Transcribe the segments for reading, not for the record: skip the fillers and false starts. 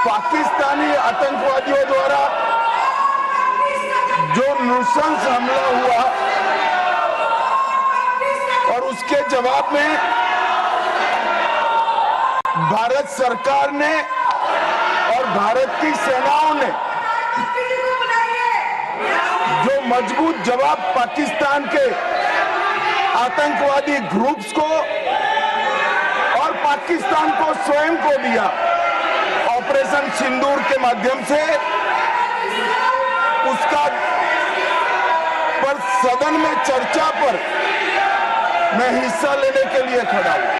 पाकिस्तानी आतंकवादियों द्वारा जो नृशंस हमला हुआ और उसके जवाब में भारत सरकार ने और भारत की सेनाओं ने जो मजबूत जवाब पाकिस्तान के आतंकवादी ग्रुप्स को और पाकिस्तान को स्वयं को दिया, ऑपरेशन सिंदूर के माध्यम से उसका पर सदन में चर्चा पर मैं हिस्सा लेने के लिए खड़ा हूं।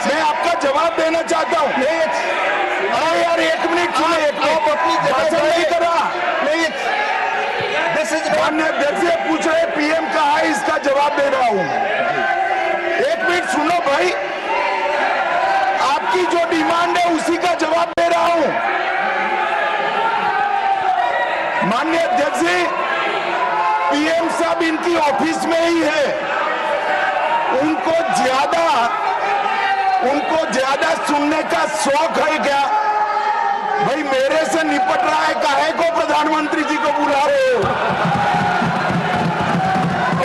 मैं आपका जवाब देना चाहता हूं। अरे यार एक मिनट सुनो, आप अपनी भाषण नहीं कर रहा। माननीय अध्यक्ष से पूछ रहे पीएम कहा है, इसका जवाब दे रहा हूं। एक मिनट सुनो भाई, आपकी जो डिमांड है उसी का जवाब दे रहा हूं। माननीय अध्यक्ष जी, पीएम साहब इनकी ऑफिस में ही है, उनको ज्यादा सुनने का शौक है क्या? भाई मेरे से निपट रहा है, काहे को प्रधानमंत्री जी को बुला रहे हो?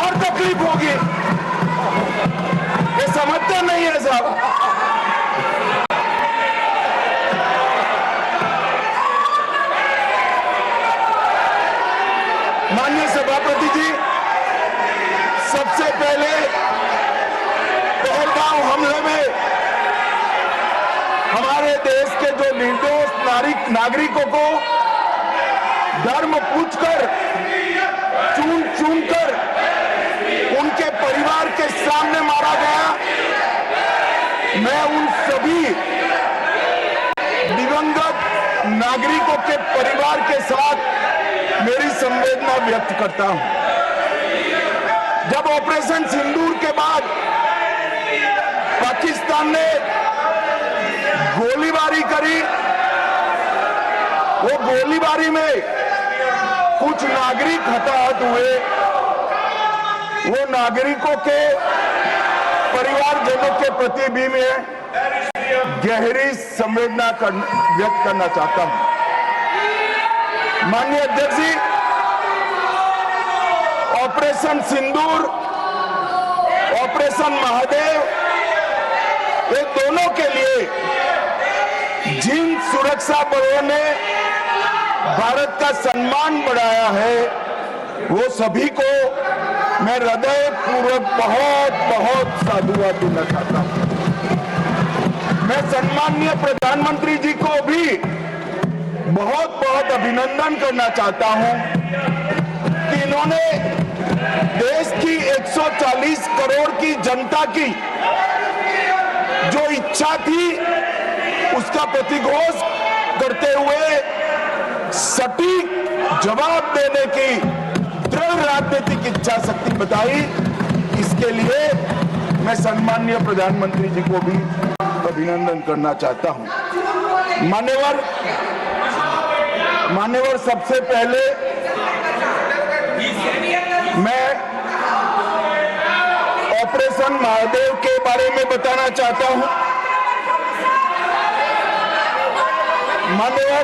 और तकलीफ होगी, ये समझते नहीं है साहब। माननीय सभापति जी, सबसे पहले पहलगाम हमले में हमारे देश के जो निर्दोष नागरिकों को धर्म पूछकर, चुन कर उनके परिवार के सामने मारा गया। मैं उन सभी दिवंगत नागरिकों के परिवार के साथ मेरी संवेदना व्यक्त करता हूं। जब ऑपरेशन सिंदूर के बाद पाकिस्तान ने गोलीबारी करी, वो गोलीबारी में कुछ नागरिक हताहत हुए, वो नागरिकों के परिवारजनों के प्रति भी मैं गहरी संवेदना व्यक्त करना चाहता हूं। माननीय अध्यक्ष जी, ऑपरेशन सिंदूर, ऑपरेशन महादेव, ये दोनों के लिए जिन सुरक्षा बलों ने भारत का सम्मान बढ़ाया है, वो सभी को मैं हृदय पूर्वक बहुत बहुत साधुवाद देना चाहता हूं। मैं सम्माननीय प्रधानमंत्री जी को भी बहुत बहुत अभिनंदन करना चाहता हूं कि इन्होंने देश की 140 करोड़ की जनता की जो इच्छा थी, उसका प्रतिघोष करते हुए सटीक जवाब देने की दृढ़ राजनीतिक इच्छा शक्ति बताई। इसके लिए मैं सम्माननीय प्रधानमंत्री जी को भी अभिनंदन करना चाहता हूं। मान्यवर, सबसे पहले मैं ऑपरेशन महादेव के बारे में बताना चाहता हूं। मान्यवर,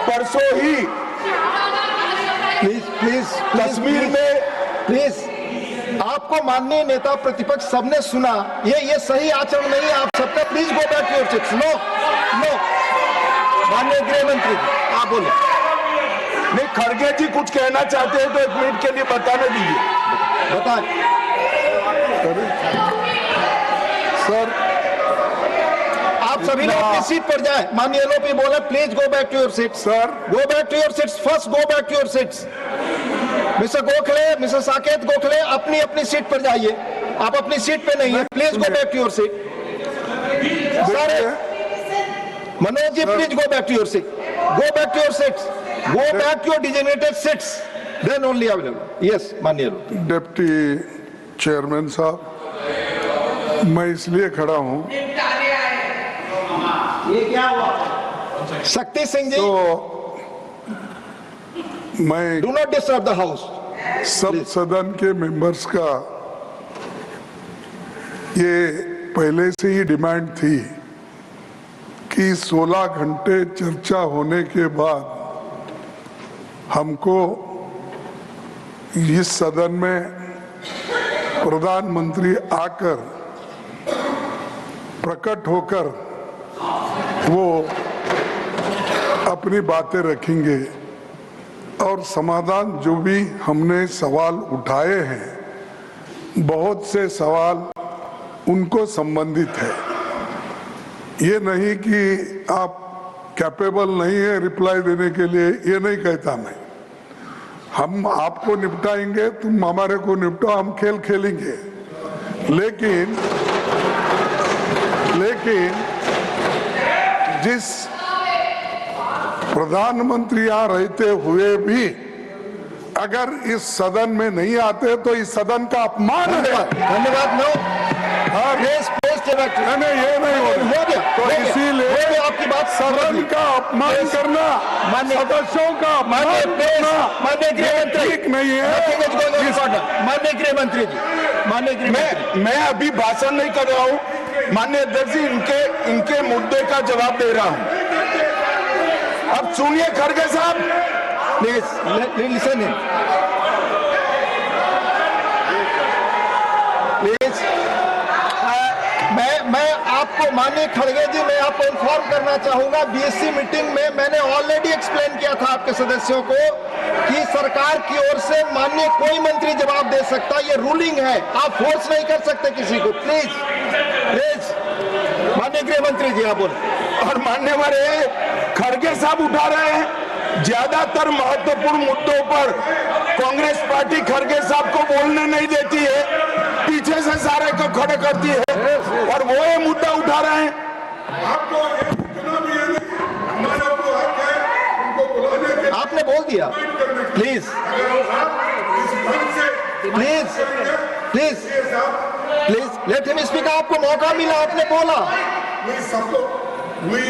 परसों ही प्लीज कश्मीर में प्लीज आपको माननीय नेता प्रतिपक्ष सबने सुना, ये सही आचरण नहीं है। आप सबका please go back your seats. No माननीय गृह मंत्री जी आप बोले। नहीं, खड़गे जी कुछ कहना चाहते हैं तो एक मिनट के लिए बताने दीजिए। बताएं सर। आप सभी लोग अपनी सीट पर जाएं। माननीय एलओपी बोले please go back to your seats. Sir, go back to your seats. First go back to your seats. Mister Gokhale, mister Saket Gokhale, अपनी अपनी सीट पर जाइए। आप अपनी सीट पे नहीं है, please go back to your seat. Manoj ji please go back to your seat. Go back to your seats. Go back to your designated seats. Then only available. Yes, माननीय डिप्टी चेयरमैन साहब, मैं इसलिए खड़ा हूं, ये क्या हुआ? शक्ति सिंह जी, तो मैं do not disturb the house. सब सदन के मेंबर्स का ये पहले से ही डिमांड थी कि 16 घंटे चर्चा होने के बाद हमको इस सदन में प्रधानमंत्री आकर प्रकट होकर वो अपनी बातें रखेंगे और समाधान जो भी हमने सवाल उठाए हैं, बहुत से सवाल उनको संबंधित है। ये नहीं कि आप कैपेबल नहीं है रिप्लाई देने के लिए, ये नहीं कहता मैं। हम आपको निपटाएंगे, तुम हमारे को निपटाओ, हम खेल खेलेंगे। लेकिन जिस प्रधानमंत्री यहाँ रहते हुए भी अगर इस सदन में नहीं आते तो इस सदन का अपमान है। धन्यवाद। नो, नहीं, ये नहीं हो गया। तो इसीलिए आपकी बात, सदन का अपमान करना, सदस्यों का अपमान करना ठीक नहीं है। माननीय गृह मंत्री जी, मैं अभी भाषण नहीं कर रहा हूँ माननीय अध्यक्ष जी, इनके मुद्दे का जवाब दे रहा हूँ। अब सुनिए खड़गे साहब, प्लीज लिसन इन, प्लीज। मैं आपको, माननीय खड़गे जी, मैं आपको इन्फॉर्म करना चाहूंगा, बीएससी मीटिंग में मैंने ऑलरेडी एक्सप्लेन किया था आपके सदस्यों को कि सरकार की ओर से माननीय कोई मंत्री जवाब दे सकता, ये रूलिंग है, आप फोर्स नहीं कर सकते किसी को। प्लीज प्लीज, माननीय गृह मंत्री जी आप बोले। और मान्यवर खड़गे साहब उठा रहे हैं, ज्यादातर महत्वपूर्ण मुद्दों पर कांग्रेस पार्टी खड़गे साहब को बोलने नहीं देती है, पीछे से सारे को खड़े करती है और वो ये मुद्दा उठा रहे हैं। आपने बोल दिया। Please please please please let him speak. आपको मौका मिला, आपने बोला। We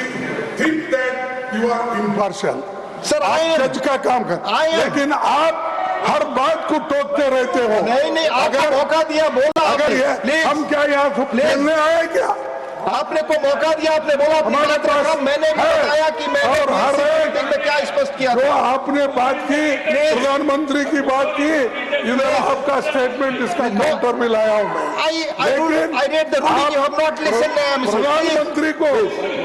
think that you are impartial. Sir, आप जज का काम कर, लेकिन आप हर बात को टोकते रहते हो। नहीं, आपको मौका दिया, बोला। अगर ये हम क्या यहाँ खेलने आए क्या? आपने को मौका दिया, आपने बोला मैंने भी बताया कि मैंने मीटिंग में क्या स्पष्ट किया। तो आपने बात की, प्रधानमंत्री की बात की, इधर आपका स्टेटमेंट, इसका काउंटर में लाया हूँ मैं। प्रधानमंत्री को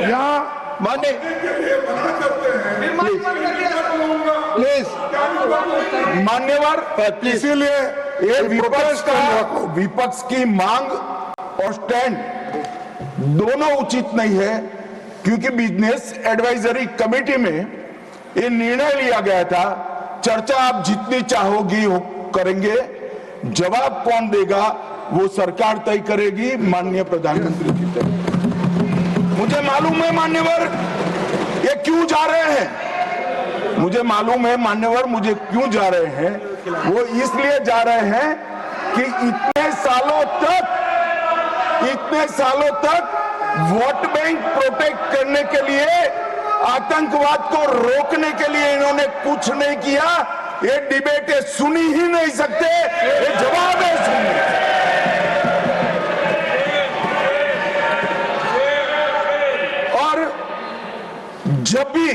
यहाँ माने प्लीज मान्यवर, इसीलिए ये विपक्ष की मांग और स्टैंड दोनों उचित नहीं है, क्योंकि बिजनेस एडवाइजरी कमेटी में ये निर्णय लिया गया था, चर्चा आप जितनी चाहोगी करेंगे, जवाब कौन देगा वो सरकार तय करेगी माननीय प्रधानमंत्री की तरफ। मुझे मालूम है मान्यवर ये क्यों जा रहे हैं, मुझे मालूम है मान्यवर मुझे क्यों जा रहे हैं। वो इसलिए जा रहे हैं कि इतने सालों तक वोट बैंक प्रोटेक्ट करने के लिए, आतंकवाद को रोकने के लिए इन्होंने कुछ नहीं किया। ये डिबेटें सुनी ही नहीं सकते, ये जवाब है सुनने। और जब भी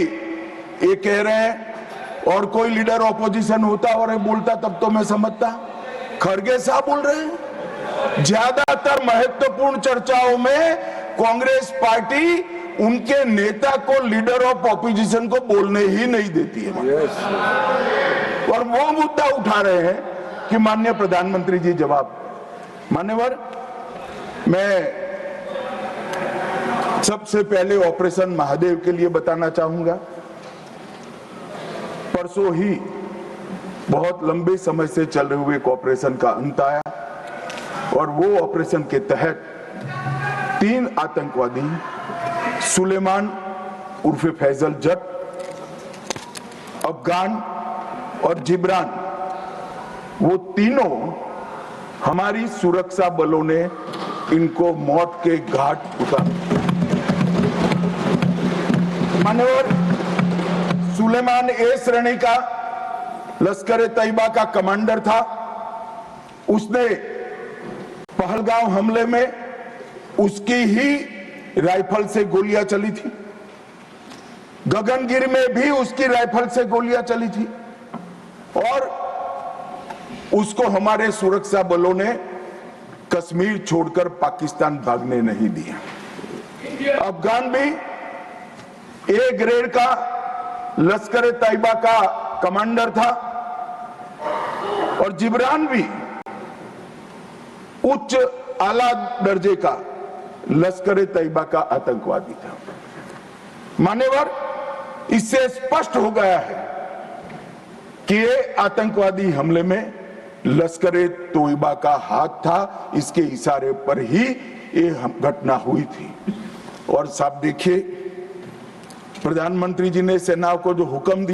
ये कह रहे हैं और कोई लीडर ऑपोजिशन होता और ये बोलता तब तो मैं समझता, खड़गे साहब बोल रहे हैं। ज्यादातर महत्वपूर्ण चर्चाओं में कांग्रेस पार्टी उनके नेता को, लीडर ऑफ ऑपोजिशन को बोलने ही नहीं देती है। और वो मुद्दा उठा रहे हैं कि माननीय प्रधानमंत्री जी जवाब। मान्यवर, मैं सबसे पहले ऑपरेशन महादेव के लिए बताना चाहूंगा। परसों ही बहुत लंबे समय से चल रहे हुए एक ऑपरेशन का अंत आया और वो ऑपरेशन के तहत 3 आतंकवादी, सुलेमान उर्फे फैजल जट, अफगान और जिब्रान, वो तीनों हमारी सुरक्षा बलों ने इनको मौत के घाट उतारा। मान्यवर सुलेमान ए श्रेणी का लश्कर तैयबा का कमांडर था। उसने पहलगांव हमले में उसकी ही राइफल से गोलियां चली थी। गगनगिरी में भी उसकी राइफल से गोलियां चली थी और उसको हमारे सुरक्षा बलों ने कश्मीर छोड़कर पाकिस्तान भागने नहीं दिया। अफगान भी ए ग्रेड का लश्कर तैयबा का कमांडर था और जिब्रान भी उच्च आला दर्जे का लश्कर तैयबा का आतंकवादी था। मान्यवर, इससे स्पष्ट हो गया है कि ये आतंकवादी हमले में लश्कर तैयबा का हाथ था। इसके इशारे पर ही ये घटना हुई थी। और साहब देखिए, प्रधानमंत्री जी ने सेना को जो हुक्म दिया